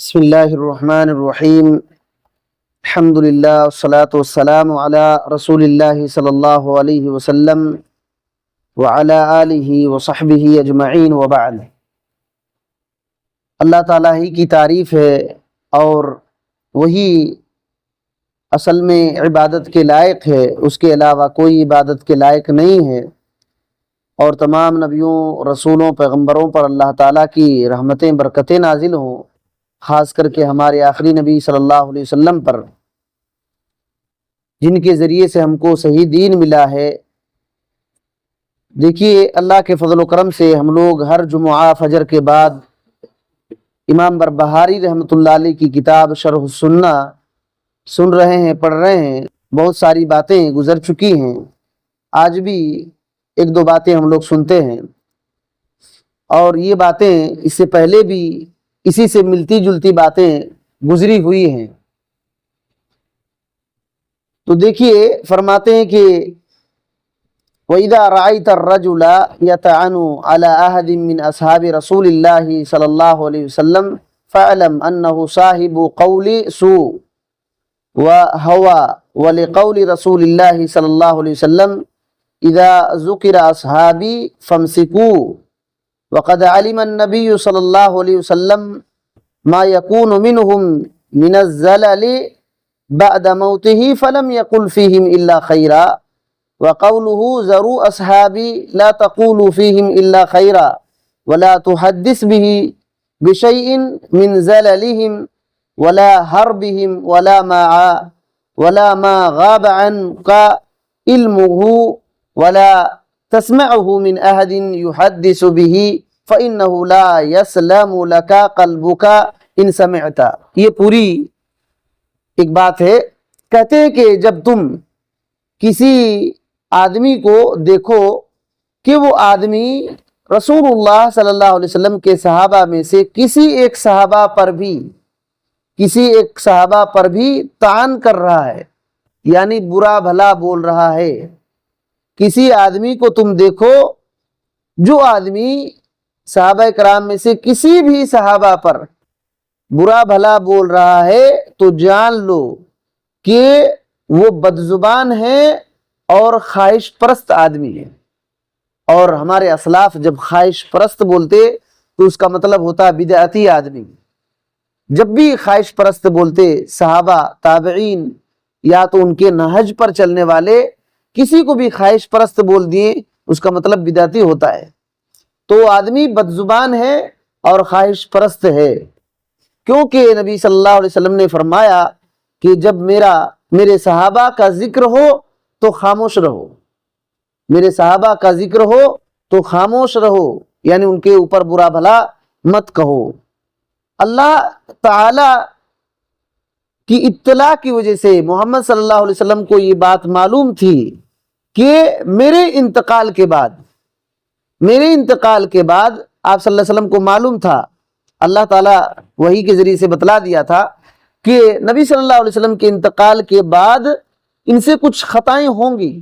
بسم اللہ الرحمن الرحیم الحمد للہ والصلاة والسلام علی رسول اللہ صلی اللہ علیہ وسلم وعلی آلہ وصحبہ اجمعین وبعد۔ اللہ تعالیٰ ہی کی تعریف ہے اور وہی اصل میں عبادت کے لائق ہے، اس کے علاوہ کوئی عبادت کے لائق نہیں ہے، اور تمام نبیوں، رسولوں، پیغمبروں پر اللہ تعالیٰ کی رحمتیں برکتیں نازل ہوں، خاص کر کے ہمارے آخری نبی صلی اللہ علیہ وسلم پر، جن کے ذریعے سے ہم کو صحیح دین ملا ہے۔ دیکھیے، اللہ کے فضل و کرم سے ہم لوگ ہر جمعہ فجر کے بعد امام بربہاری رحمۃ اللہ علیہ کی کتاب شرح السنہ سن رہے ہیں، پڑھ رہے ہیں۔ بہت ساری باتیں گزر چکی ہیں، آج بھی ایک دو باتیں ہم لوگ سنتے ہیں، اور یہ باتیں اس سے پہلے بھی اسی سے ملتی جلتی باتیں گزری ہوئی ہیں۔ تو دیکھیے، فرماتے ہیں کہ وَإِذَا رَأَيْتَ الرَّجُلَ يَطْعَنُ عَلَى أَحَدٍ مِّنْ أَصْحَابِ رَسُولِ اللَّهِ صلی اللہ علیہ وسلم فَاعْلَمْ أَنَّهُ صَاحِبُ قَوْلِ سُوءٍ وَهَوَى وَلِقَوْلِ رَسُولِ اللَّهِ صلی اللہ علیہ وسلم إِذَا ذُكِرَ أَصْحَابِي فَامْسِكُوا وقد علم النبی صلی اللہ علیہ وسلم ما يكون منهم من الزلل بعد موته فلم يقل فيهم إلا خيرا وقوله ذروا أصحابي لا تقولوا فيهم إلا خيرا ولا تحدث به بشيء من زللهم ولا حربهم ولا ما غاب عنك علمه ولا تسمعه من أحد يحدث به فإنه لا يسلم لك قلبك إن سمعت۔ یہ پوری ایک بات ہے۔ کہتے ہیں کہ جب تم کسی آدمی کو دیکھو کہ وہ آدمی رسول اللہ صلی اللہ علیہ وسلم کے صحابہ میں سے کسی ایک صحابہ پر بھی طعن کر رہا ہے، یعنی برا بھلا بول رہا ہے۔ کسی آدمی کو تم دیکھو جو آدمی صحابہ کرام میں سے کسی بھی صحابہ پر برا بھلا بول رہا ہے تو جان لو کہ وہ بدزبان ہے اور خواہش پرست آدمی ہے۔ اور ہمارے اسلاف جب خواہش پرست بولتے تو اس کا مطلب ہوتا بدعتی آدمی۔ جب بھی خواہش پرست بولتے صحابہ، تابعین یا تو ان کے نہج پر چلنے والے کسی کو بھی خواہش پرست بول دیے، اس کا مطلب بدعتی ہوتا ہے۔ تو آدمی بدزبان ہے اور خواہش پرست ہے، کیونکہ نبی صلی اللہ علیہ وسلم نے فرمایا کہ جب میرے صحابہ کا ذکر ہو تو خاموش رہو، میرے صحابہ کا ذکر ہو تو خاموش رہو، یعنی ان کے اوپر برا بھلا مت کہو۔ اللہ تعالی کی اطلاع کی وجہ سے محمد صلی اللہ علیہ وسلم کو یہ بات معلوم تھی کہ میرے انتقال کے بعد آپ صلی اللہ علیہ وسلم کو معلوم تھا، اللہ تعالیٰ وحی کے ذریعے سے بتلا دیا تھا کہ نبی صلی اللہ علیہ وسلم کے انتقال کے بعد ان سے کچھ خطائیں ہوں گی،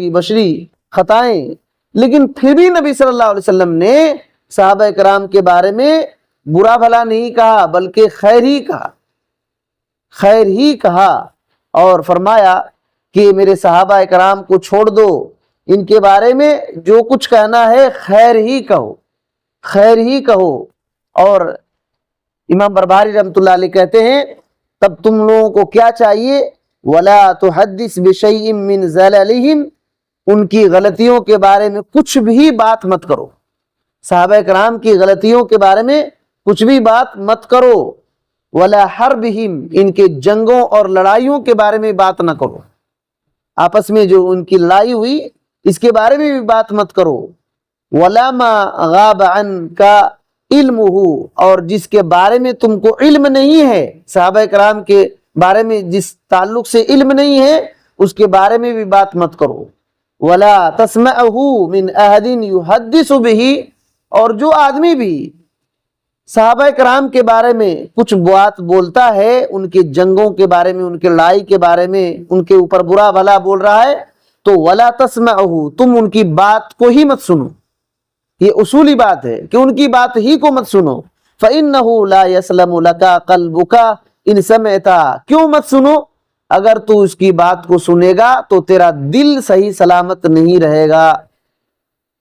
بشری خطائیں، لیکن پھر بھی نبی صلی اللہ علیہ وسلم نے صحابہ کرام کے بارے میں برا بھلا نہیں کہا، بلکہ خیر ہی کہا، اور فرمایا کہ میرے صحابہ کرام کو چھوڑ دو، ان کے بارے میں جو کچھ کہنا ہے خیر ہی کہو۔ اور امام بربہاری رحمۃ اللہ علیہ کہتے ہیں تب تم لوگوں کو کیا چاہیے؟ وَلَا تُحَدِّثْ بِشَيْءٍ مِّن زَلَلِهِمْ، ان کی غلطیوں کے بارے میں کچھ بھی بات مت کرو، صحابہ کرام کی غلطیوں کے بارے میں کچھ بھی بات مت کرو۔ وَلَا حَرْبِهِمْ، ان کے جنگوں اور لڑائیوں کے بارے میں بات نہ کرو، آپس میں جو ان کی لڑائی ہوئی اس کے بارے میں بھی بات مت کرو۔ وَلَا مَا غَابَ عَنْكَ عِلْمُهُ، اور جس کے بارے میں تم کو علم نہیں ہے، صحابہ کرام کے بارے میں جس تعلق سے علم نہیں ہے اس کے بارے میں بھی بات مت کرو۔ وَلَا تَسْمَعُهُ مِنْ أَحَدٍ يُحَدِّثُ بِهِ، اور جو آدمی بھی صحابہ کرام کے بارے میں کچھ بات بولتا ہے، ان کے جنگوں کے بارے میں، ان کے لڑائی کے بارے میں، ان کے اوپر برا بھلا بول رہا ہے تو وَلَا تَسْمَعُهُ، تم ان کی بات کو ہی مت سنو۔ یہ اصولی بات ہے کہ ان کی بات ہی کو مت سنو، فَإِنَّهُ لَا يَسْلَمُ لَكَ قَلْبُكَ إِن سَمِعْتَ، کیوں مت سنو؟ اگر تو اس کی بات کو سنے گا تو تیرا دل صحیح سلامت نہیں رہے گا،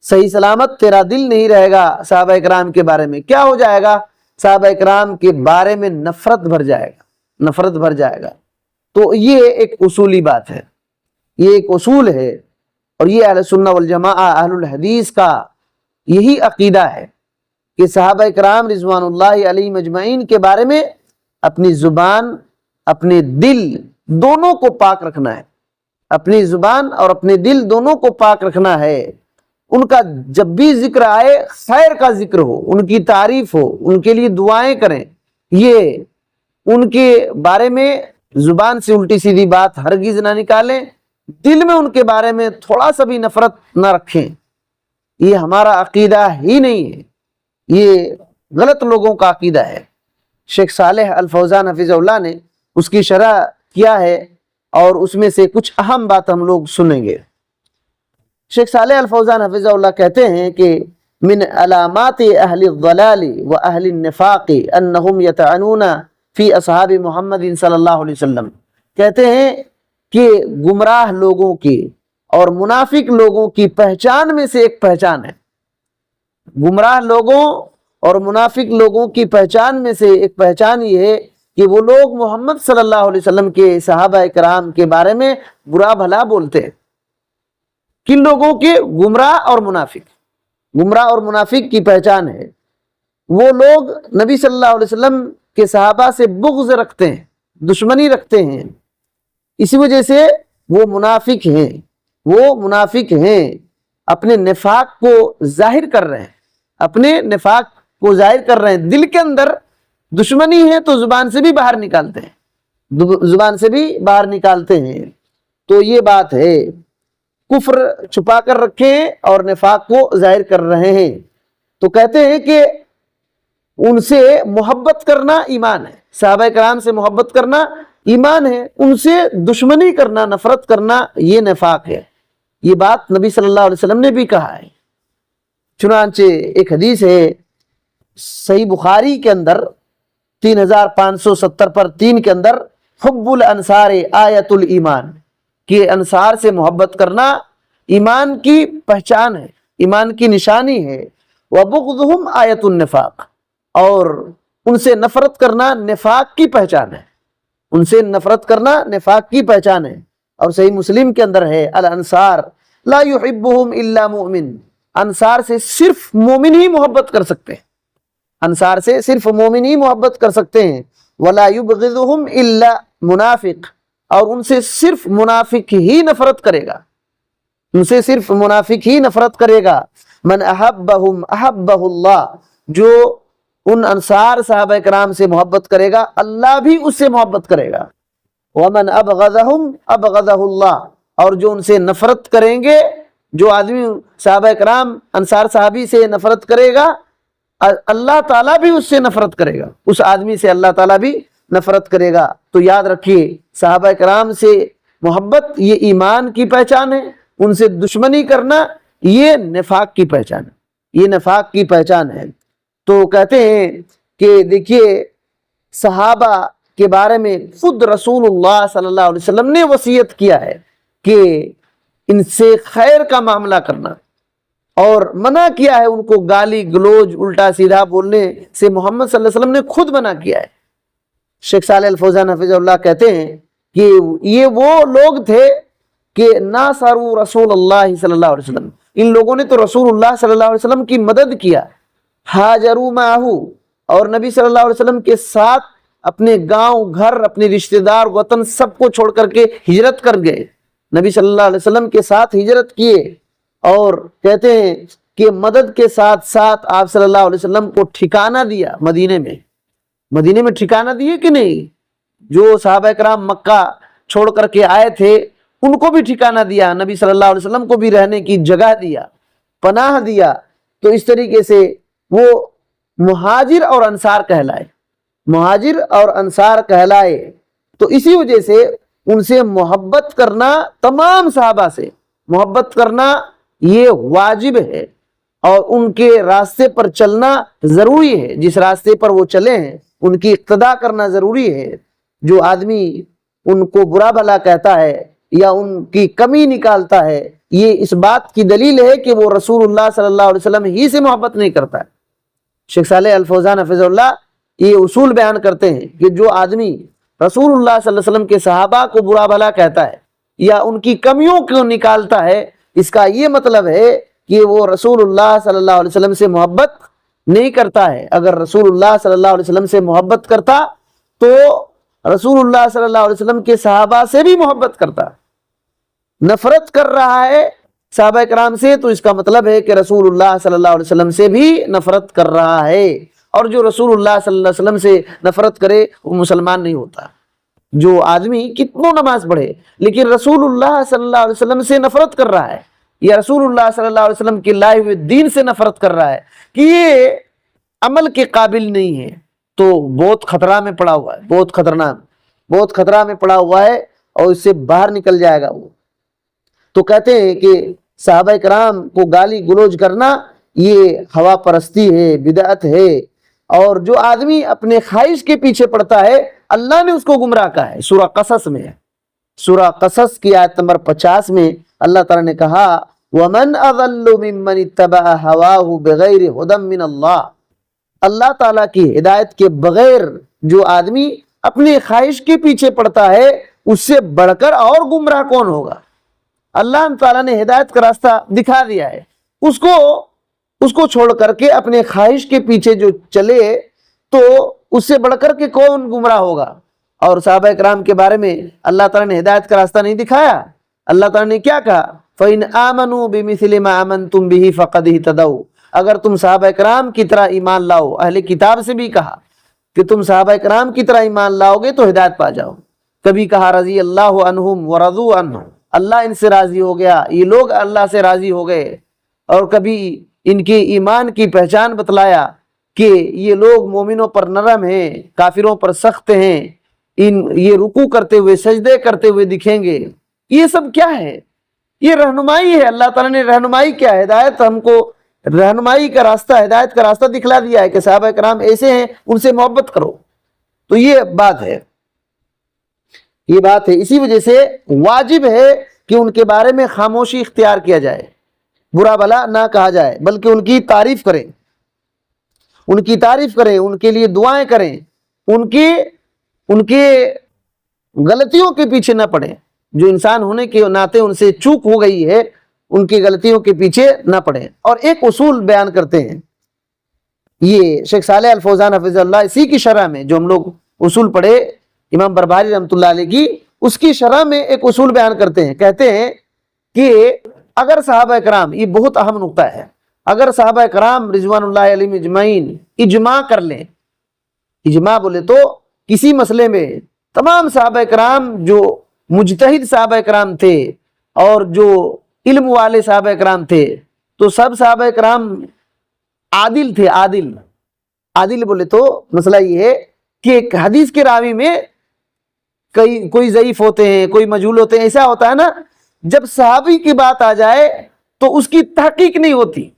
صحیح سلامت تیرا دل نہیں رہے گا۔ صحابہ کرام کے بارے میں کیا ہو جائے گا؟ صحابہ کرام کے بارے میں نفرت بھر جائے گا، نفرت بھر جائے گا۔ تو یہ ایک اصولی بات ہے، یہ ایک اصول ہے، اور یہ اہل سنہ والجماعہ اہل الحدیث کا یہی عقیدہ ہے کہ صحابہ کرام رضوان اللہ علیہم اجمعین کے بارے میں اپنی زبان اپنے دل دونوں کو پاک رکھنا ہے، اپنی زبان اور اپنے دل دونوں کو پاک رکھنا ہے۔ ان کا جب بھی ذکر آئے خیر کا ذکر ہو، ان کی تعریف ہو، ان کے لیے دعائیں کریں، یہ ان کے بارے میں زبان سے الٹی سیدھی بات ہرگز نہ نکالیں، دل میں ان کے بارے میں تھوڑا سا بھی نفرت نہ رکھیں۔ یہ ہمارا عقیدہ ہی نہیں ہے، یہ غلط لوگوں کا عقیدہ ہے۔ شیخ صالح الفوزان حفظہ اللہ نے اس کی شرح کیا ہے، اور اس میں سے کچھ اہم بات ہم لوگ سنیں گے۔ شیخ صالح الفوزان حفظہ اللہ کہتے ہیں کہ من علامات اہل الضلال و اہل النفاق انہم یطعنون فی اصحاب محمد صلی اللہ علیہ وسلم، کہتے ہیں کہ گمراہ لوگوں کی اور منافق لوگوں کی پہچان میں سے ایک پہچان ہے، گمراہ لوگوں اور منافق لوگوں کی پہچان میں سے ایک پہچان یہ ہے کہ وہ لوگ محمد صلی اللہ علیہ وسلم کے صحابہ کرام کے بارے میں برا بھلا بولتے ہیں۔ کن لوگوں کے؟ گمراہ اور منافق، گمراہ اور منافق کی پہچان ہے وہ لوگ نبی صلی اللہ علیہ وسلم کے صحابہ سے بغض رکھتے ہیں، دشمنی رکھتے ہیں، اسی وجہ سے وہ منافق ہیں، وہ منافق ہیں، اپنے نفاق کو ظاہر کر رہے ہیں، اپنے نفاق کو ظاہر کر رہے ہیں، دل کے اندر دشمنی ہے تو زبان سے بھی باہر نکالتے ہیں، زبان سے بھی باہر نکالتے ہیں۔ تو یہ بات ہے، کفر چھپا کر رکھیں اور نفاق کو ظاہر کر رہے ہیں۔ تو کہتے ہیں کہ ان سے محبت کرنا ایمان ہے، صحابہ کرام سے محبت کرنا ایمان ہے، ان سے دشمنی کرنا، نفرت کرنا یہ نفاق ہے۔ یہ بات نبی صلی اللہ علیہ وسلم نے بھی کہا ہے۔ چنانچہ ایک حدیث ہے صحیح بخاری کے اندر 3570 پر 3 کے اندر، حب الانصار آیت الایمان، کہ انصار سے محبت کرنا ایمان کی پہچان ہے، ایمان کی نشانی ہے۔ وبغضهم آیت النفاق، اور ان سے نفرت کرنا نفاق کی پہچان ہے، ان سے نفرت کرنا نفاق کی پہچان ہے۔ اور صحیح مسلم کے اندر ہے الانصار لا يحبهم الا مؤمن، انصار سے صرف مومن ہی محبت کر سکتے ہیں، انصار سے صرف مومن ہی محبت کر سکتے ہیں۔ ولا يبغضهم الا منافق، اور ان سے صرف منافق ہی نفرت کرے گا، ان سے صرف منافق ہی نفرت کرے گا۔ من احبهم احبہ اللہ، جو ان انصار صحابہ کرام سے محبت کرے گا اللہ بھی اس سے محبت کرے گا۔ ومن ابغضهم ابغضہ اللہ، اور جو ان سے نفرت کریں گے، جو آدمی صحابہ کرام انصار صحابی سے نفرت کرے گا اللہ تعالیٰ بھی اس سے نفرت کرے گا، اس آدمی سے اللہ تعالیٰ بھی نفرت کرے گا۔ تو یاد رکھیے صحابہ کرام سے محبت یہ ایمان کی پہچان ہے، ان سے دشمنی کرنا یہ نفاق کی پہچان ہے، یہ نفاق کی پہچان ہے۔ تو کہتے ہیں کہ دیکھیے صحابہ کے بارے میں خود رسول اللہ صلی اللہ علیہ وسلم نے وصیت کیا ہے کہ ان سے خیر کا معاملہ کرنا، اور منع کیا ہے ان کو گالی گلوچ الٹا سیدھا بولنے سے، محمد صلی اللہ علیہ وسلم نے خود منع کیا ہے۔ شیخ صالح الفوزان حفظہ اللہ کہتے ہیں کہ یہ وہ لوگ تھے کہ ناصروا رسول اللہ صلی اللہ علیہ وسلم، ان لوگوں نے تو رسول اللہ صلی اللہ علیہ وسلم کی مدد کیا، ہاجروا معہ، اور نبی صلی اللہ علیہ وسلم کے ساتھ اپنے گاؤں گھر اپنے رشتہ دار وطن سب کو چھوڑ کر کے ہجرت کر گئے، نبی صلی اللہ علیہ وسلم کے ساتھ ہجرت کیے، اور کہتے ہیں کہ مدد کے ساتھ ساتھ آپ صلی اللہ علیہ وسلم کو ٹھکانہ دیا مدینے میں ٹھکانہ دیے کہ نہیں؟ جو صحابہ کرام مکہ چھوڑ کر کے آئے تھے ان کو بھی ٹھکانہ دیا، نبی صلی اللہ علیہ وسلم کو بھی رہنے کی جگہ دیا، پناہ دیا۔ تو اس طریقے سے وہ مہاجر اور انصار کہلائے، مہاجر اور انصار کہلائے۔ تو اسی وجہ سے ان سے محبت کرنا، تمام صحابہ سے محبت کرنا یہ واجب ہے، اور ان کے راستے پر چلنا ضروری ہے، جس راستے پر وہ چلے ہیں ان کی اقتداء کرنا ضروری ہے۔ جو آدمی ان کو برا بھلا کہتا ہے یا ان کی کمی نکالتا ہے، یہ اس بات کی دلیل ہے کہ وہ رسول اللہ صلی اللہ علیہ وسلم ہی سے محبت نہیں کرتا ہے۔ شیخ صالح الفوزان حفظ اللہ یہ اصول بیان کرتے ہیں کہ جو آدمی رسول اللہ صلی اللہ علیہ وسلم کے صحابہ کو برا بھلا کہتا ہے یا ان کی کمیوں کو نکالتا ہے، اس کا یہ مطلب ہے کہ وہ رسول اللہ صلی اللہ علیہ وسلم سے محبت نہیں کرتا ہے۔ اگر رسول اللہ صلی اللہ علیہ وسلم سے محبت کرتا تو رسول اللہ صلی اللہ علیہ وسلم کے صحابہ سے بھی محبت کرتا۔ نفرت کر رہا ہے صحابہ کرام سے تو اس کا مطلب ہے کہ رسول اللہ صلی اللہ علیہ وسلم سے بھی نفرت کر رہا ہے، اور جو رسول اللہ صلی اللہ علیہ وسلم سے نفرت کرے وہ مسلمان نہیں ہوتا۔ جو آدمی کتنوں نماز پڑھے لیکن رسول اللہ صلی اللہ علیہ وسلم سے نفرت کر رہا ہے یا رسول اللہ صلی اللہ علیہ وسلم کے لائے ہوئے دین سے نفرت کر رہا ہے کہ یہ عمل کے قابل نہیں ہے، تو بہت خطرہ میں پڑا ہوا ہے، بہت خطرہ میں پڑا ہوا ہے اور اس سے باہر نکل جائے گا وہ۔ تو کہتے ہیں کہ صحابہ کرام کو گالی گلوچ کرنا یہ ہوا پرستی ہے، بدعت ہے، اور جو آدمی اپنے خواہش کے پیچھے پڑتا ہے اللہ نے اس کو گمراہ کہا ہے۔ سورہ قصص میں، سورہ قصص کی آیت نمبر 50 میں اللہ تعالیٰ نے کہا وَمَنْ أَضَلُّ مِمَّنِ اتَّبَعَ هَوَاهُ بِغَيْرِ هُدًى مِّنَ اللَّهِ۔ اللہ تعالیٰ کی ہدایت کے بغیر جو آدمی اپنی خواہش کے پیچھے پڑتا ہے اس سے بڑھ کر اور گمراہ کون ہوگا؟ اللہ تعالیٰ نے ہدایت کا راستہ دکھا دیا ہے، اس کو چھوڑ کر کے اپنے خواہش کے پیچھے جو چلے تو اس سے بڑھ کر کے کون گمراہ ہوگا؟ اور صحابہ کرام کے بارے میں اللہ تعالیٰ نے ہدایت کا راستہ نہیں دکھایا؟ اللہ تعالیٰ نے کیا کہا؟ فَإِنْ آمَنُوا بِمِثْلِ مَا آمَنْتُمْ بِهِ فَقَدْ اهْتَدَوْا۔ اگر تم صحابہ کرام کی طرح ایمان لاؤ، اہل کتاب سے بھی کہا کہ تم صحابہ کرام کی طرح ایمان لاؤ گے تو ہدایت پا جاؤ۔ کبھی کہا رضی اللہ عنہم ورضوا عنہ، اللہ ان سے راضی ہو گیا، یہ لوگ اللہ سے راضی ہو گئے، اور کبھی ان کے ایمان کی پہچان بتلایا کہ یہ لوگ مومنوں پر نرم ہیں، کافروں پر سخت ہیں، یہ رکوع کرتے ہوئے سجدے کرتے ہوئے دکھیں گے۔ یہ سب کیا ہے؟ یہ رہنمائی ہے۔ اللہ تعالیٰ نے رہنمائی کیا، ہدایت، ہم کو رہنمائی کا راستہ، ہدایت کا راستہ دکھلا دیا ہے کہ صحابہ کرام ایسے ہیں، ان سے محبت کرو۔ تو یہ بات ہے، یہ بات ہے۔ اسی وجہ سے واجب ہے کہ ان کے بارے میں خاموشی اختیار کیا جائے، برا بھلا نہ کہا جائے، بلکہ ان کی تعریف کریں، ان کے لیے دعائیں کریں، ان کے غلطیوں کے پیچھے نہ پڑیں۔ جو انسان ہونے کے ناطے ان سے چوک ہو گئی ہے، ان کی غلطیوں کے پیچھے نہ پڑیں۔ اور ایک اصول بیان کرتے ہیں، یہ شیخ صالح الفوزان حفظ اللہ اسی کی شرح میں جو ہم لوگ اصول پڑھے امام بربہاری رحمۃ اللہ علیہ کی، اس کی شرح میں ایک اصول بیان کرتے ہیں۔ کہتے ہیں کہ اگر صحابہ کرام، یہ بہت اہم نقطہ ہے، اگر صحابہ کرام رضوان اللہ علیہم اجمعین اجماع کر لیں، اجماع بولے تو کسی مسئلے میں تمام صحابہ کرام جو مجتہد صحابہ کرام تھے اور جو علم والے صحابہ کرام تھے، تو سب صحابہ کرام عادل تھے۔ عادل بولے تو مسئلہ یہ ہے کہ ایک حدیث کے راوی میں کوئی ضعیف ہوتے ہیں، کوئی مجہول ہوتے ہیں، ایسا ہوتا ہے نا، جب صحابی کی بات آ جائے تو اس کی تحقیق نہیں ہوتی۔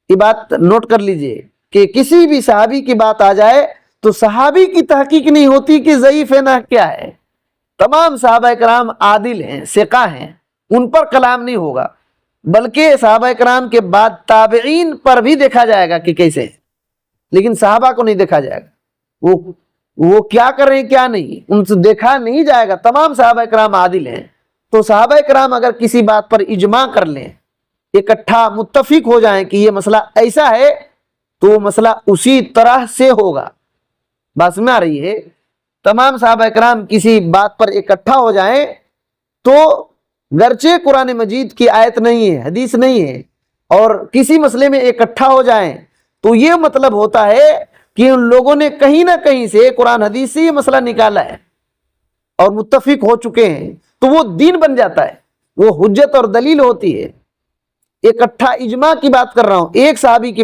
یہ بات نوٹ کر لیجئے کہ کسی بھی صحابی کی بات آ جائے تو صحابی کی تحقیق نہیں ہوتی کہ ضعیف ہے نہ کیا ہے۔ تمام صحابہ کرام عادل ہیں، ثقہ ہیں، ان پر کلام نہیں ہوگا، بلکہ صحابہ کرام کے بعد تابعین پر بھی دیکھا جائے گا کہ کیسے ہیں، لیکن صحابہ کو نہیں دیکھا جائے گا، وہ کیا کر رہے ہیں کیا نہیں، ان سے دیکھا نہیں جائے گا۔ تمام صحابہ کرام عادل ہیں، تو صحابہ کرام اگر کسی بات پر اجماع کر لیں، اکٹھا متفق ہو جائیں کہ یہ مسئلہ ایسا ہے، تو وہ مسئلہ اسی طرح سے ہوگا۔ بات میں آ رہی ہے؟ تمام صحابہ کرام کسی بات پر اکٹھا ہو جائیں تو گرچہ قرآن مجید کی آیت نہیں ہے، حدیث نہیں ہے، اور کسی مسئلے میں اکٹھا ہو جائیں تو یہ مطلب ہوتا ہے کہ ان لوگوں نے کہیں نہ کہیں سے قرآن حدیث سے یہ مسئلہ نکالا ہے اور متفق ہو چکے ہیں، تو وہ دین بن جاتا ہے، وہ حجت اور دلیل ہوتی ہے۔ اکٹھا اجماع کی بات کر رہا ہوں، ایک صحابی کی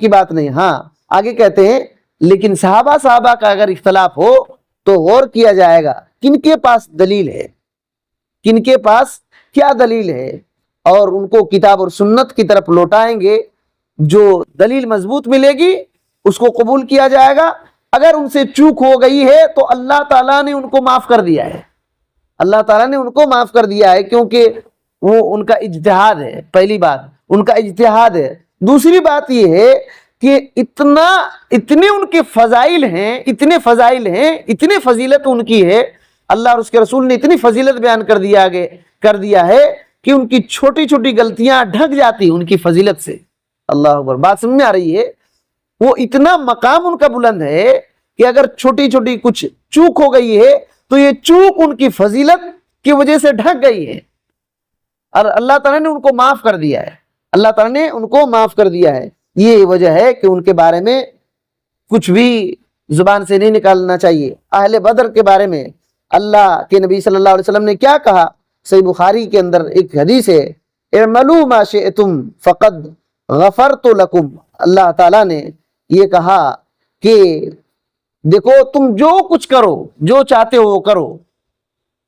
بات نہیں۔ ہاں آگے کہتے ہیں لیکن صحابہ کا اگر اختلاف ہو تو غور کیا جائے گا کن کے پاس دلیل ہے، کن کے پاس کیا دلیل ہے، اور ان کو کتاب اور سنت کی طرف لوٹائیں گے، جو دلیل مضبوط ملے گی اس کو قبول کیا جائے گا۔ اگر ان سے چوک ہو گئی ہے تو اللہ تعالیٰ نے ان کو معاف کر دیا ہے، اللہ تعالیٰ نے ان کو معاف کر دیا ہے، کیونکہ وہ ان کا اجتہاد ہے۔ پہلی بات ان کا اجتہاد ہے۔ دوسری بات یہ ہے کہ اتنے ان کے فضائل ہیں، اتنے فضائل ہیں، اتنے فضیلت ان کی ہے، اللہ اور اس کے رسول نے اتنی فضیلت بیان کر دیا ہے کہ ان کی چھوٹی چھوٹی غلطیاں ڈھک جاتی ان کی فضیلت سے۔ اللہ اکبر، بات سمجھ میں آ رہی ہے؟ وہ اتنا مقام ان کا بلند ہے کہ اگر چھوٹی چھوٹی کچھ چوک ہو گئی ہے تو یہ چوک ان کی فضیلت کی وجہ سے ڈھک گئی ہے، اور اللہ تعالیٰ نے ان کو معاف کر دیا ہے، اللہ تعالیٰ نے ان کو معاف کر دیا ہے۔ یہ وجہ ہے کہ ان کے بارے میں کچھ بھی زبان سے نہیں نکالنا چاہیے۔ اہل بدر کے بارے میں اللہ کے نبی صلی اللہ علیہ وسلم نے کیا کہا؟ صحیح بخاری کے اندر ایک حدیث ہے، اعملوا ما شئتم فقد غفرت لکم۔ اللہ تعالیٰ نے یہ کہا کہ دیکھو تم جو کچھ کرو، جو چاہتے ہو وہ کرو،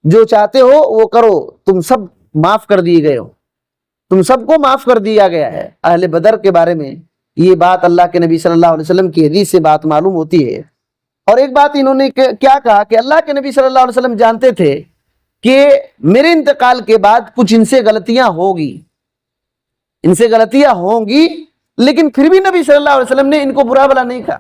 جو چاہتے ہو وہ کرو، تم سب معاف کر دیے گئے ہو، تم سب کو معاف کر دیا گیا ہے۔ اہل بدر کے بارے میں یہ بات اللہ کے نبی صلی اللہ علیہ وسلم کی حدیث سے بات معلوم ہوتی ہے۔ اور ایک بات انہوں نے کیا کہا کہ اللہ کے نبی صلی اللہ علیہ وسلم جانتے تھے کہ میرے انتقال کے بعد کچھ ان سے غلطیاں ہوگی، ان سے غلطیاں ہوں گی، لیکن پھر بھی نبی صلی اللہ علیہ وسلم نے ان کو برا بھلا نہیں کہا۔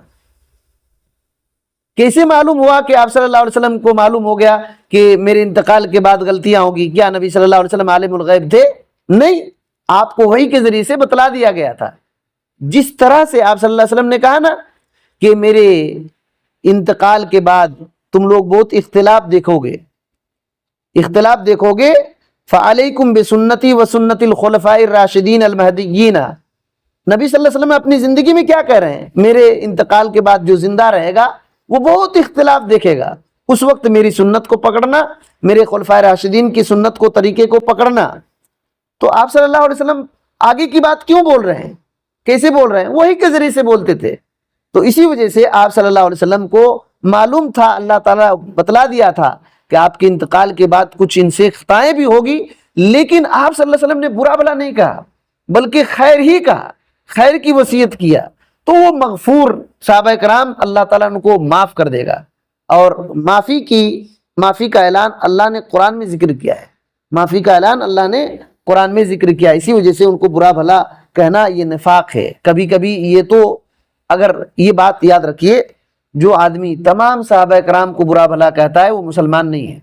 کیسے معلوم ہوا کہ آپ صلی اللہ علیہ وسلم کو معلوم ہو گیا کہ میرے انتقال کے بعد غلطیاں ہوگی؟ کیا نبی صلی اللہ علیہ وسلم عالم الغیب تھے؟ نہیں، آپ کو وحی کے ذریعے سے بتلا دیا گیا تھا۔ جس طرح سے آپ صلی اللہ علیہ وسلم نے کہا نا کہ میرے انتقال کے بعد تم لوگ بہت اختلاف دیکھو گے، اختلاف دیکھو گے، فعلیکم بسنتی وسنت الخلفاء الراشدین المہدیین۔ نبی صلی اللہ علیہ وسلم اپنی زندگی میں کیا کہہ رہے ہیں؟ میرے انتقال کے بعد جو زندہ رہے گا وہ بہت اختلاف دیکھے گا، اس وقت میری سنت کو پکڑنا، میرے خلفائے راشدین کی سنت کو، طریقے کو پکڑنا۔ تو آپ صلی اللہ علیہ وسلم آگے کی بات کیوں بول رہے ہیں؟ کیسے بول رہے ہیں؟ وہی کے ذریعے سے بولتے تھے۔ تو اسی وجہ سے آپ صلی اللہ علیہ وسلم کو معلوم تھا، اللہ تعالیٰ بتلا دیا تھا کہ آپ کے انتقال کے بعد کچھ ان سے خطائیں بھی ہوگی، لیکن آپ صلی اللہ علیہ وسلم نے برا بھلا نہیں کہا، بلکہ خیر ہی کہا، خیر کی وصیت کیا۔ تو وہ مغفور صحابہ کرام اللہ تعالیٰ ان کو معاف کر دے گا۔ اور معافی کا اعلان اللہ نے قرآن میں ذکر کیا ہے، معافی کا اعلان اللہ نے قرآن میں ذکر کیا۔ اسی وجہ سے ان کو برا بھلا کہنا یہ نفاق ہے۔ کبھی کبھی یہ تو اگر یہ بات یاد رکھیے، جو آدمی تمام صحابہ کرام کو برا بھلا کہتا ہے وہ مسلمان نہیں ہے۔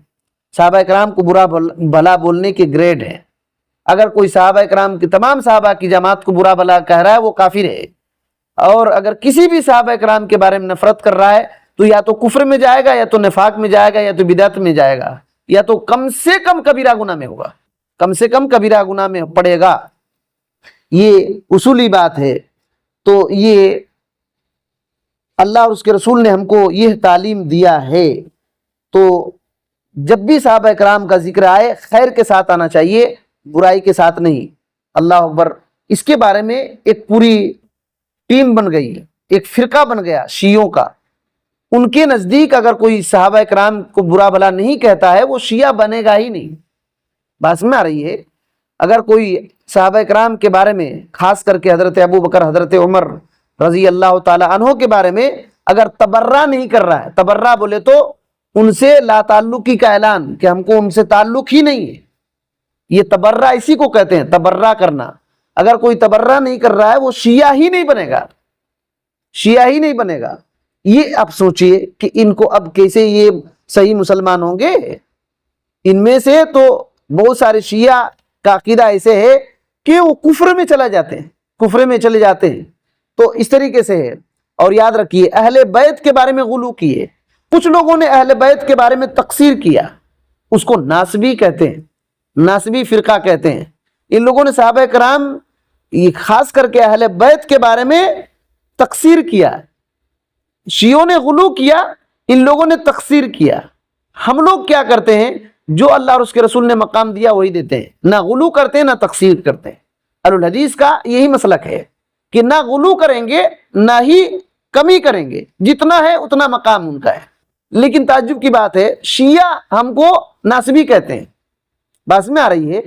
صحابہ کرام کو برا بھلا بولنے کے گریڈ ہیں۔ اگر کوئی صحابہ کرام کی تمام صحابہ کی جماعت کو برا بھلا کہہ رہا ہے وہ کافر ہے، اور اگر کسی بھی صحابہ کرام کے بارے میں نفرت کر رہا ہے تو یا تو کفر میں جائے گا، یا تو نفاق میں جائے گا، یا تو بدعت میں جائے گا، یا تو کم سے کم کبیرہ گناہ میں ہوگا، کم سے کم کبیرہ گناہ میں پڑے گا۔ یہ اصولی بات ہے۔ تو یہ اللہ اور اس کے رسول نے ہم کو یہ تعلیم دیا ہے۔ تو جب بھی صحابہ کرام کا ذکر آئے خیر کے ساتھ آنا چاہیے، برائی کے ساتھ نہیں۔ اللہ اکبر۔ اس کے بارے میں ایک پوری ٹیم بن گئی، ایک فرقہ بن گیا شیعوں کا۔ ان کے نزدیک اگر کوئی صحابہ کرام کو برا بھلا نہیں کہتا ہے وہ شیعہ بنے گا ہی نہیں۔ بات میں آ رہی ہے؟ اگر کوئی صحابہ کرام کے بارے میں، خاص کر کے حضرت ابو بکر، حضرت عمر رضی اللہ تعالی عنہ کے بارے میں اگر تبرہ نہیں کر رہا ہے، تبرہ بولے تو ان سے لا تعلقی کا اعلان، کہ ہم کو ان سے تعلق ہی نہیں ہے، یہ تبرہ اسی کو کہتے ہیں، تبرہ کرنا۔ اگر کوئی تبرہ نہیں کر رہا ہے وہ شیعہ ہی نہیں بنے گا، شیعہ ہی نہیں بنے گا۔ یہ آپ سوچئے کہ ان کو اب کیسے یہ صحیح مسلمان ہوں گے؟ ان میں سے تو بہت سارے شیعہ کا عقیدہ ایسے ہے کہ وہ کفر میں چلا جاتے ہیں، کفر میں چلے جاتے ہیں۔ تو اس طریقے سے ہے۔ اور یاد رکھیے اہل بیت کے بارے میں غلو کیے، کچھ لوگوں نے اہل بیت کے بارے میں تقصیر کیا، اس کو ناسبی کہتے ہیں، ناسبی فرقہ کہتے ہیں۔ ان لوگوں نے صحابہ کرام خاص کر کے اہل بیت کے بارے میں تقصیر کیا، شیعوں نے غلو کیا، ان لوگوں نے تقصیر کیا۔ ہم لوگ کیا کرتے ہیں؟ جو اللہ اور اس کے رسول نے مقام دیا وہی دیتے ہیں، نہ غلو کرتے ہیں نہ تقصیر کرتے ہیں۔ اہل الحدیث کا یہی مسلک ہے کہ نہ غلو کریں گے نہ ہی کمی کریں گے، جتنا ہے اتنا مقام ان کا ہے۔ لیکن تعجب کی بات ہے شیعہ ہم کو ناسبی کہتے ہیں۔ بات میں آ رہی ہے؟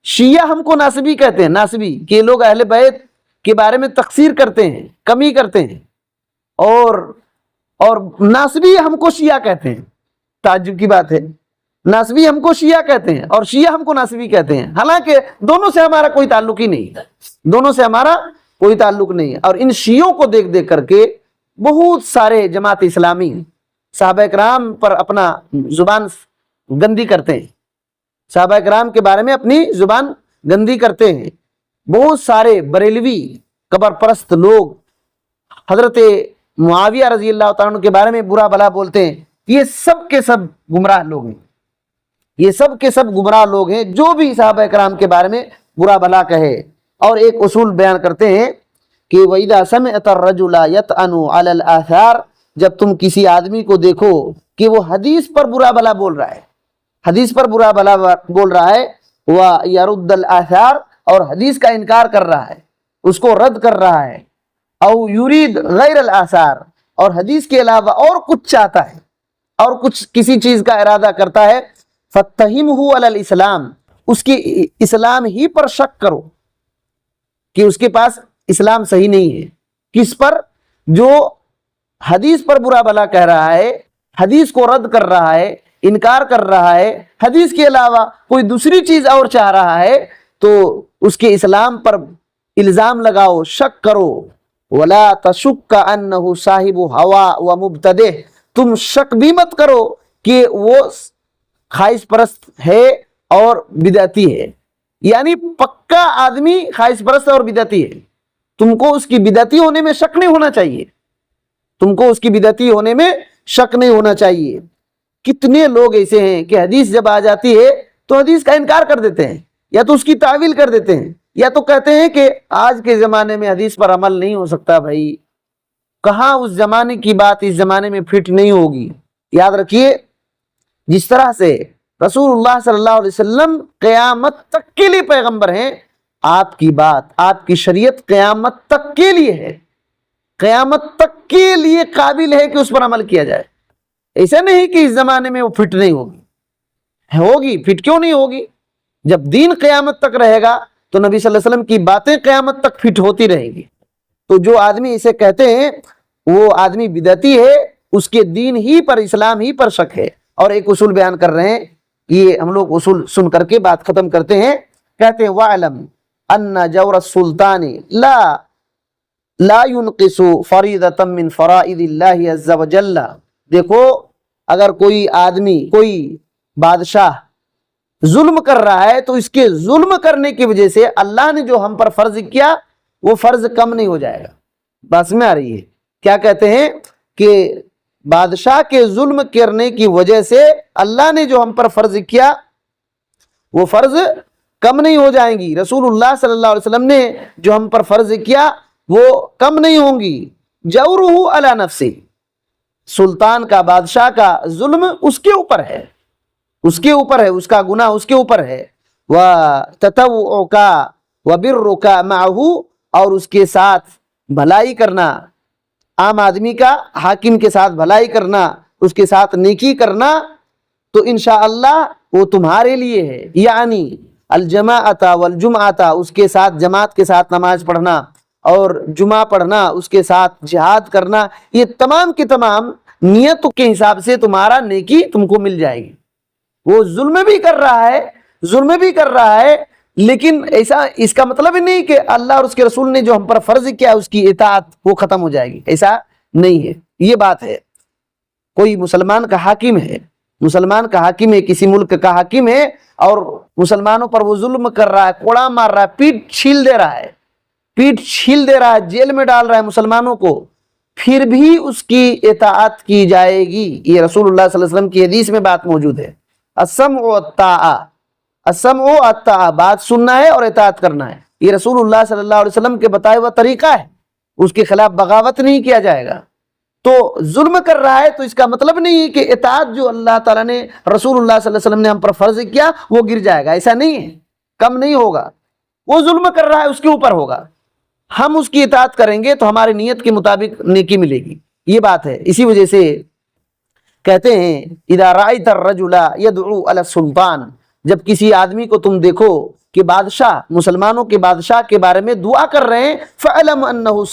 شیعہ ہم کو ناسبی کہتے ہیں، ناسبی کہ یہ لوگ اہل بیت کے بارے میں تقصیر کرتے ہیں، کمی کرتے ہیں، اور ناسبی ہم کو شیعہ کہتے ہیں۔ تعجب کی بات ہے، ناسبی ہم کو شیعہ کہتے ہیں اور شیعہ ہم کو ناسبی کہتے ہیں، حالانکہ دونوں سے ہمارا کوئی تعلق ہی نہیں ہے، دونوں سے ہمارا کوئی تعلق نہیں ہے۔ اور ان شیعوں کو دیکھ دیکھ کر کے بہت سارے جماعت اسلامی صحابہ کرام پر اپنا زبان گندی کرتے ہیں، صحابہ کرام کے بارے میں اپنی زبان گندی کرتے ہیں۔ بہت سارے بریلوی قبر پرست لوگ حضرت معاویہ رضی اللہ تعالیٰ عنہ کے بارے میں برا بھلا بولتے ہیں۔ یہ سب کے سب گمراہ لوگ ہیں، یہ سب کے سب گمراہ لوگ ہیں جو بھی صحابہ کرام کے بارے میں برا بھلا کہے۔ اور ایک اصول بیان کرتے ہیں کہ وَإِذَا سَمِعْتَ الرَّجُلَ يَطْعَنُ عَلَى الْآثَارِ، جب تم کسی آدمی کو دیکھو کہ وہ حدیث پر برا بھلا بول رہا ہے، حدیث پر برا بھلا بول رہا ہے، وَيَرُدَّ الْآثَارِ، اور حدیث کا انکار کر رہا ہے، اس کو رد کر رہا ہے، او یرید غیر الآثار، اور حدیث کے علاوہ اور کچھ چاہتا ہے اور کچھ کسی چیز کا ارادہ کرتا ہے، فَاتَّهِمْهُ عَلَى الْإِسْلَامِ، اس کی اسلام ہی پر شک کرو کہ اس کے پاس اسلام صحیح نہیں ہے۔ کس پر؟ جو حدیث پر برا بھلا کہہ رہا ہے، حدیث کو رد کر رہا ہے، انکار کر رہا ہے، حدیث کے علاوہ کوئی دوسری چیز اور چاہ رہا ہے، تو اس کے اسلام پر الزام لگاؤ، شک کرو۔ وَلَا تَشُكَّ أَنَّهُ صَاحِبُ هَوَىٰ وَمُبْتَدِعٍ، تم شک بھی مت کرو کہ وہ خواہش پرست ہے اور بدعتی ہے، یعنی پکا آدمی خواہش پرست اور بدعتی ہے۔ تم کو اس کی بدعتی ہونے میں شک نہیں ہونا چاہیے، تم کو اس کی بدعتی ہونے میں شک نہیں ہونا چاہیے۔ کتنے لوگ ایسے ہیں کہ حدیث جب آ جاتی ہے تو حدیث کا انکار کر دیتے ہیں، یا تو اس کی تعویل کر دیتے ہیں، یا تو کہتے ہیں کہ آج کے زمانے میں حدیث پر عمل نہیں ہو سکتا۔ بھائی کہاں اس زمانے کی بات اس زمانے میں فٹ نہیں ہوگی۔ یاد رکھیے، جس طرح سے رسول اللہ صلی اللہ علیہ وسلم قیامت تک کے لیے پیغمبر ہیں، آپ کی بات، آپ کی شریعت قیامت تک کے لیے ہے، قیامت تک کے لیے قابل ہے کہ اس پر عمل کیا جائے۔ ایسا نہیں کہ اس زمانے میں وہ فٹ نہیں ہوگی، ہوگی، فٹ کیوں نہیں ہوگی؟ جب دین قیامت تک رہے گا تو نبی صلی اللہ علیہ وسلم کی باتیں قیامت تک فٹ ہوتی رہیں گی۔ تو جو آدمی اسے کہتے ہیں وہ آدمی بدعتی ہے، اس کے دین ہی پر، اسلام ہی پر شک ہے۔ اور ایک اصول بیان کر رہے ہیں، یہ ہم لوگ اصول سن کر کے بات ختم کرتے ہیں۔ کہتے ہیں وَاعْلَمْ أَنَّ جَوْرَ السُّلْطَانِ لَا يُنْقِصُ فَرِيضَةً مِّن فَرَائِضِ اللَّهِ عَزَّ وَجَلَّ، دیکھو اگر کوئی آدمی، کوئی بادشاہ ظلم کر رہا ہے تو اس کے ظلم کرنے کی وجہ سے اللہ نے جو ہم پر فرض کیا وہ فرض کم نہیں ہو جائے گا۔ بس میں آ رہی ہے، کیا کہتے ہیں کہ بادشاہ کے ظلم کرنے کی وجہ سے اللہ نے جو ہم پر فرض کیا وہ فرض کم نہیں ہو جائیں گی۔ رسول اللہ صلی اللہ علیہ وسلم نے جو ہم پر فرض کیا وہ کم نہیں ہوں گی۔ جورہ علی نفسی، سلطان کا، بادشاہ کا ظلم اس کے اوپر ہے، اس کے اوپر ہے، اس کا گناہ اس کے اوپر ہے۔ وَتَتَوُّعُكَ وَبِرُّكَ مَعَهُ، اور اس کے ساتھ بھلائی کرنا، عام آدمی کا حاکم کے ساتھ بھلائی کرنا، اس کے ساتھ نیکی کرنا، تو انشاءاللہ وہ تمہارے لیے ہے۔ یعنی الجماعۃ والجمعۃ، اس کے ساتھ جماعت کے ساتھ نماز پڑھنا اور جمعہ پڑھنا، اس کے ساتھ جہاد کرنا، یہ تمام کے تمام نیت کے حساب سے تمہارا نیکی تم کو مل جائے گی۔ وہ ظلم بھی کر رہا ہے، ظلم بھی کر رہا ہے، لیکن ایسا اس کا مطلب ہی نہیں کہ اللہ اور اس کے رسول نے جو ہم پر فرض کیا اس کی اطاعت وہ ختم ہو جائے گی، ایسا نہیں ہے۔ یہ بات ہے، کوئی مسلمان کا حاکم ہے، مسلمان کا حاکم ہے، کسی ملک کا حاکم ہے، اور مسلمانوں پر وہ ظلم کر رہا ہے، کوڑا مار رہا ہے، پیٹ چھیل دے رہا ہے، پیٹ چھیل دے رہا ہے، جیل میں ڈال رہا ہے مسلمانوں کو، پھر بھی اس کی اطاعت کی جائے گی۔ یہ رسول اللہ صلی اللہ علیہ وسلم کی حدیث میں بات موجود ہے، السمع والطاعہ، السمع والطاعہ، بات سننا ہے اور اطاعت کرنا ہے۔ یہ رسول اللہ صلی اللہ علیہ وسلم کے بتائے ہوا طریقہ ہے، اس کے خلاف بغاوت نہیں کیا جائے گا۔ تو ظلم کر رہا ہے تو اس کا مطلب نہیں ہے کہ اطاعت جو اللہ تعالیٰ نے، رسول اللہ صلی اللہ علیہ وسلم نے ہم پر فرض کیا وہ گر جائے گا، ایسا نہیں ہے، کم نہیں ہوگا۔ وہ ظلم کر رہا ہے اس کے اوپر ہوگا، ہم اس کی اطاعت کریں گے تو ہماری نیت کے مطابق نیکی ملے گی، یہ بات ہے۔ اسی وجہ سے کہتے ہیں اذا رأیت الرجل یدعو علی السلطان، جب کسی آدمی کو تم دیکھو کہ بادشاہ مسلمانوں کے بادشاہ کے بارے میں دعا کر رہے ہیں فَعْلَمْ أَنَّهُ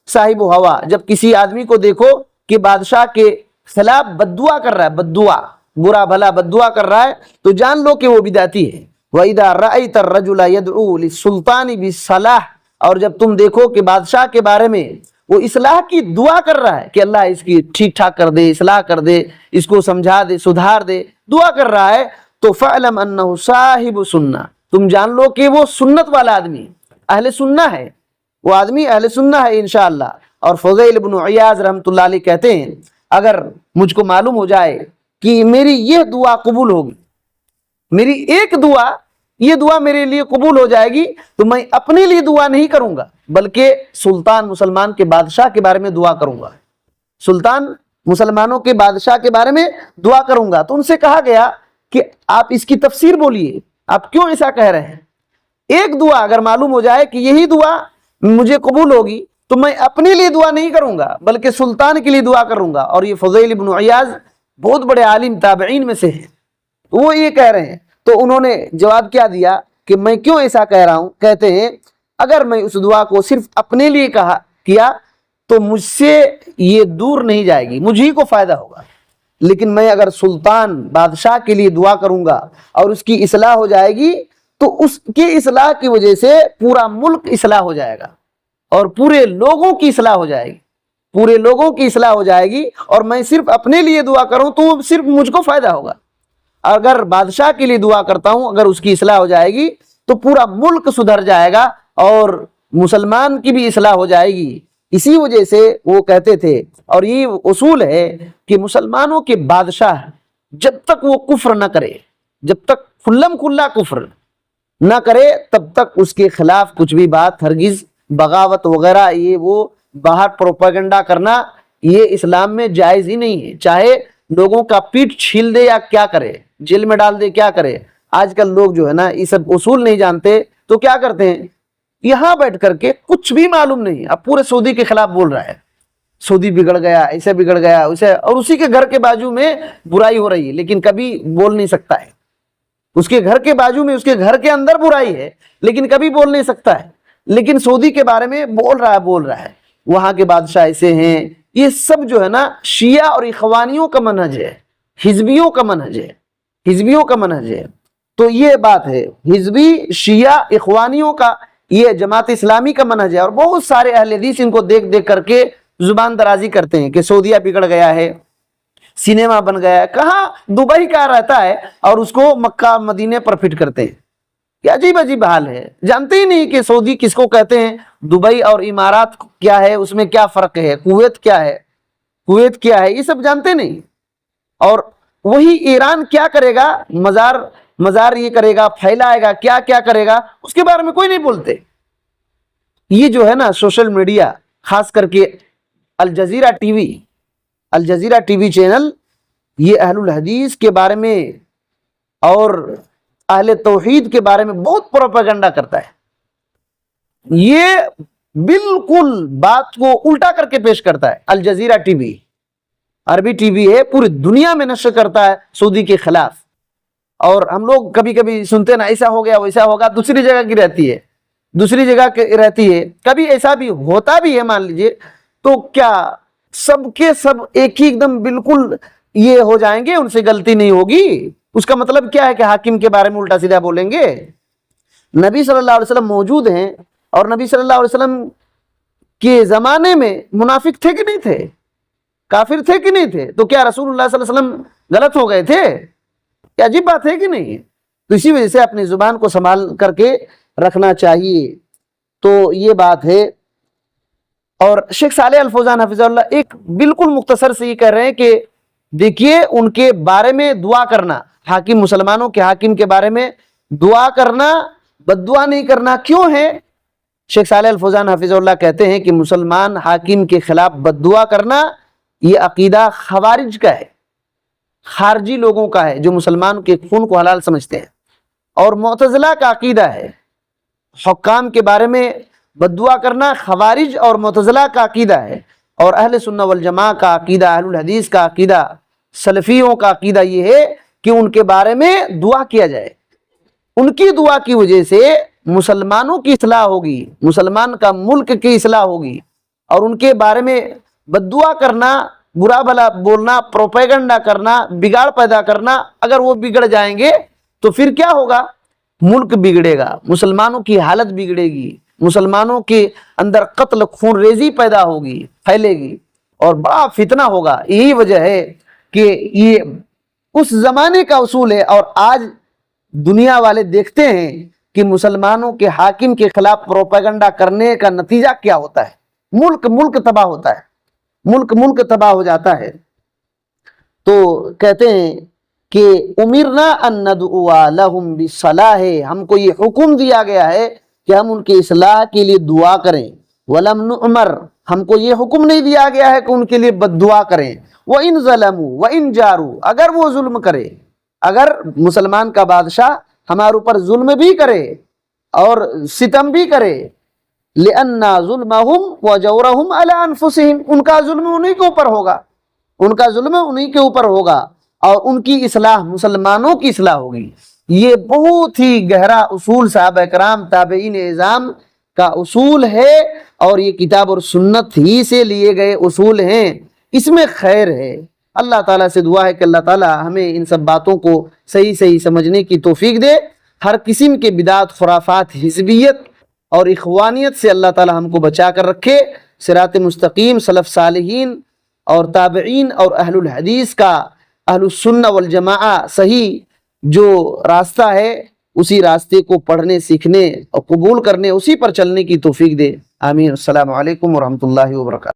صَاحِبُ ہوا، جب کسی آدمی کو دیکھو کہ بادشاہ کے خلاف بد دعا کر رہا ہے، بد دعا، برا بھلا بد دعا کر رہا ہے، تو جان لو کہ وہ بدعتی ہے۔ وَإِذَا رَأَيْتَ الرَّجُلَ يَدْعُو لِلسُّلْطَانِ بِالصَّلَاحِ، اور جب تم دیکھو کہ بادشاہ کے بارے میں وہ اصلاح کی دعا کر رہا ہے کہ اللہ اس کی ٹھیک ٹھاک کر دے، اصلاح کر دے، اس کو سمجھا دے، سدھار دے، دعا کر رہا ہے، تو فَعْلَمْ أَنَّهُ صَاحِبُ سُنَّةٍ، تم جان لو کہ وہ سنت والا آدمی، اہل سنہ ہے، وہ آدمی اہل سنہ ہے انشاءاللہ۔ اور فضیل بن عیاض رحمۃ اللہ علیہ کہتے ہیں اگر مجھ کو معلوم ہو جائے کہ میری یہ دعا قبول ہوگی، میری ایک دعا، یہ دعا میرے لیے قبول ہو جائے گی، تو میں اپنے لیے دعا نہیں کروں گا بلکہ سلطان مسلمان کے بادشاہ کے بارے میں دعا کروں گا، سلطان مسلمانوں کے بادشاہ کے بارے میں دعا کروں گا۔ تو ان سے کہا گیا کہ آپ اس کی تفسیر بولیے، آپ کیوں ایسا کہہ رہے ہیں؟ ایک دعا اگر معلوم ہو جائے کہ یہی دعا مجھے قبول ہوگی تو میں اپنے لیے دعا نہیں کروں گا بلکہ سلطان کے لیے دعا کروں گا۔ اور یہ فضیل بن عیاض بہت بڑے عالم تابعین میں سے ہیں، وہ یہ کہہ رہے ہیں۔ تو انہوں نے جواب کیا دیا کہ میں کیوں ایسا کہہ رہا ہوں؟ کہتے ہیں اگر میں اس دعا کو صرف اپنے لیے کیا تو مجھ سے یہ دور نہیں جائے گی، مجھ ہی کو فائدہ ہوگا، لیکن میں اگر سلطان بادشاہ کے لیے دعا کروں گا اور اس کی اصلاح ہو جائے گی تو اس کی اصلاح کی وجہ سے پورا ملک اصلاح ہو جائے گا اور پورے لوگوں کی اصلاح ہو جائے گی، پورے لوگوں کی اصلاح ہو جائے گی، اور میں صرف اپنے لیے دعا کروں تو وہ صرف مجھ کو فائدہ ہوگا۔ اگر بادشاہ کے لیے دعا کرتا ہوں، اگر اس کی اصلاح ہو جائے گی تو پورا ملک سدھر جائے گا اور مسلمان کی بھی اصلاح ہو جائے گی۔ اسی وجہ سے وہ کہتے تھے، اور یہ اصول ہے کہ مسلمانوں کے بادشاہ جب تک وہ کفر نہ کرے، جب تک کھلم کھلا کفر نہ کرے، تب تک اس کے خلاف کچھ بھی بات، ہرگز بغاوت وغیرہ، یہ وہ باہر پروپیگنڈا کرنا، یہ اسلام میں جائز ہی نہیں ہے، چاہے لوگوں کا پیٹ چھیل دے یا کیا کرے، جیل میں ڈال دے، کیا کرے۔ آج کل لوگ جو ہے نا یہ سب اصول نہیں جانتے تو کیا کرتے ہیں، یہاں بیٹھ کر کے کچھ بھی معلوم نہیں، اب پورے سعودی کے خلاف بول رہا ہے، سعودی بگڑ گیا، ایسے بگڑ گیا، اسے، اور اسی کے گھر کے بازو میں برائی ہو رہی ہے لیکن کبھی بول نہیں سکتا ہے، اس کے گھر کے بازو میں، اس کے گھر کے اندر برائی ہے لیکن کبھی بول نہیں سکتا ہے، لیکن سعودی کے بارے میں بول رہا ہے، وہاں کے بادشاہ ایسے ہیں۔ یہ سب جو ہے نا شیعہ اور اخوانیوں کا منہج ہے، حزبیوں کا منہج ہے، حزبیوں کا منہج ہے۔ تو یہ بات ہے، حزبی شیعہ اخوانیوں کا، یہ جماعت اسلامی کا منہج ہے، اور بہت سارے اہل حدیث ان کو دیکھ دیکھ کر کے زبان درازی کرتے ہیں کہ سعودیہ بگڑ گیا ہے، سینما بن گیا ہے، کہاں دبئی کا رہتا ہے اور اس کو مکہ مدینے پر فٹ کرتے ہیں۔ کیا عجیب عجیب حال ہے، جانتے ہی نہیں کہ سعودی کس کو کہتے ہیں، دبئی اور امارات کیا ہے، اس میں کیا فرق ہے، کویت کیا ہے، کویت کیا ہے، یہ سب جانتے نہیں۔ اور وہی ایران کیا کرے گا، مزار یہ کرے گا، پھیلائے گا، کیا کیا کرے گا، اس کے بارے میں کوئی نہیں بولتے۔ یہ جو ہے نا سوشل میڈیا، خاص کر کے الجزیرہ ٹی وی چینل، یہ اہل الحدیث کے بارے میں اور اہل توحید کے بارے میں بہت پروپیگنڈا کرتا ہے، یہ بالکل بات کو الٹا کر کے پیش کرتا ہے۔ الجزیرہ ٹی وی عربی ٹی وی ہے، پوری دنیا میں نشر کرتا ہے سعودی کے خلاف، اور ہم لوگ کبھی کبھی سنتے ہیں نا ایسا ہو گیا ویسا ہوگا، دوسری جگہ کی رہتی ہے، دوسری جگہ کی رہتی ہے، کبھی ایسا بھی ہوتا بھی ہے مان لیجئے، تو کیا سب کے سب ایک ہی ایک دم بالکل یہ ہو جائیں گے، ان سے غلطی نہیں ہوگی؟ اس کا مطلب کیا ہے کہ حاکم کے بارے میں الٹا سیدھا بولیں گے؟ نبی صلی اللہ علیہ وسلم موجود ہیں، اور نبی صلی اللہ علیہ وسلم کے زمانے میں منافق تھے کہ نہیں تھے، کافر تھے کہ نہیں تھے؟ تو کیا رسول اللہ صلی اللہ علیہ وسلم غلط ہو گئے تھے؟ کیا عجیب بات ہے کہ نہیں؟ تو اسی وجہ سے اپنی زبان کو سنبھال کر کے رکھنا چاہیے۔ تو یہ بات ہے۔ اور شیخ صالح الفوزان حفظہ اللہ ایک بالکل مختصر سے یہ کہہ رہے ہیں کہ دیکھیے ان کے بارے میں دعا کرنا، حاکم، مسلمانوں کے حاکم کے بارے میں دعا کرنا، بد دعا نہیں کرنا، کیوں ہے؟ شیخ صالح الفوزان حفظہ اللہ کہتے ہیں کہ مسلمان حاکم کے خلاف بد دعا کرنا یہ عقیدہ خوارج کا ہے، خارجی لوگوں کا ہے جو مسلمان کے خون کو حلال سمجھتے ہیں، اور معتزلہ کا عقیدہ ہے۔ حکام کے بارے میں بد دعا کرنا خوارج اور معتزلہ کا عقیدہ ہے، اور اہل سنہ والجماع کا عقیدہ، اہل الحدیث کا عقیدہ، سلفیوں کا عقیدہ یہ ہے کہ ان کے بارے میں دعا کیا جائے، ان کی دعا کی وجہ سے مسلمانوں کی اصلاح ہوگی، مسلمان کا ملک کی اصلاح ہوگی، اور ان کے بارے میں بد دعا کرنا، برا بھلا بولنا، پروپیگنڈا کرنا، بگاڑ پیدا کرنا، اگر وہ بگڑ جائیں گے تو پھر کیا ہوگا؟ ملک بگڑے گا، مسلمانوں کی حالت بگڑے گی، مسلمانوں کے اندر قتل خون ریزی پیدا ہوگی، پھیلے گی، اور بڑا فتنہ ہوگا۔ یہی وجہ ہے کہ یہ اس زمانے کا اصول ہے، اور آج دنیا والے دیکھتے ہیں کہ مسلمانوں کے حاکم کے خلاف پروپیگنڈا کرنے کا نتیجہ کیا ہوتا ہے، ملک تباہ ہوتا ہے، ملک تباہ ہو جاتا ہے۔ تو کہتے ہیں کہ امرنا ان ندعو لہم بالصلاح، ہم کو یہ حکم دیا گیا ہے کہ ہم ان کی اصلاح کے لیے دعا کریں، ولم نؤمر، ہم کو یہ حکم نہیں دیا گیا ہے کہ ان کے لیے بد دعا کریں، وَإِن ظَلَمُوا وَإِن جَارُوا، اگر وہ ظلم کرے، اگر مسلمان کا بادشاہ ہمارے اوپر ظلم بھی کرے اور ستم بھی کرے، لِأَنَّا ظُلْمَهُمْ وَجَوْرَهُمْ عَلَىٰ أَنفُسِهِمْ، ان کا ظلم انہی کے اوپر ہوگا، ان کا ظلم انہی کے اوپر ہوگا، اور ان کی اصلاح مسلمانوں کی اصلاح ہوگی۔ یہ بہت ہی گہرا اصول صحابہ کرام تابعین اعظام کا اصول ہے، اور یہ کتاب اور سنت ہی سے لیے گئے اصول ہیں، اس میں خیر ہے۔ اللہ تعالیٰ سے دعا ہے کہ اللہ تعالیٰ ہمیں ان سب باتوں کو صحیح سمجھنے کی توفیق دے، ہر قسم کے بدعات، خرافات، حزبیت اور اخوانیت سے اللہ تعالیٰ ہم کو بچا کر رکھے۔ صراط مستقیم، سلف صالحین اور تابعین اور اہل الحدیث کا، اہل السنہ والجماعہ صحیح جو راستہ ہے، اسی راستے کو پڑھنے، سیکھنے اور قبول کرنے، اسی پر چلنے کی توفیق دے۔ آمین۔ السلام علیکم ورحمۃ اللہ وبرکاتہ۔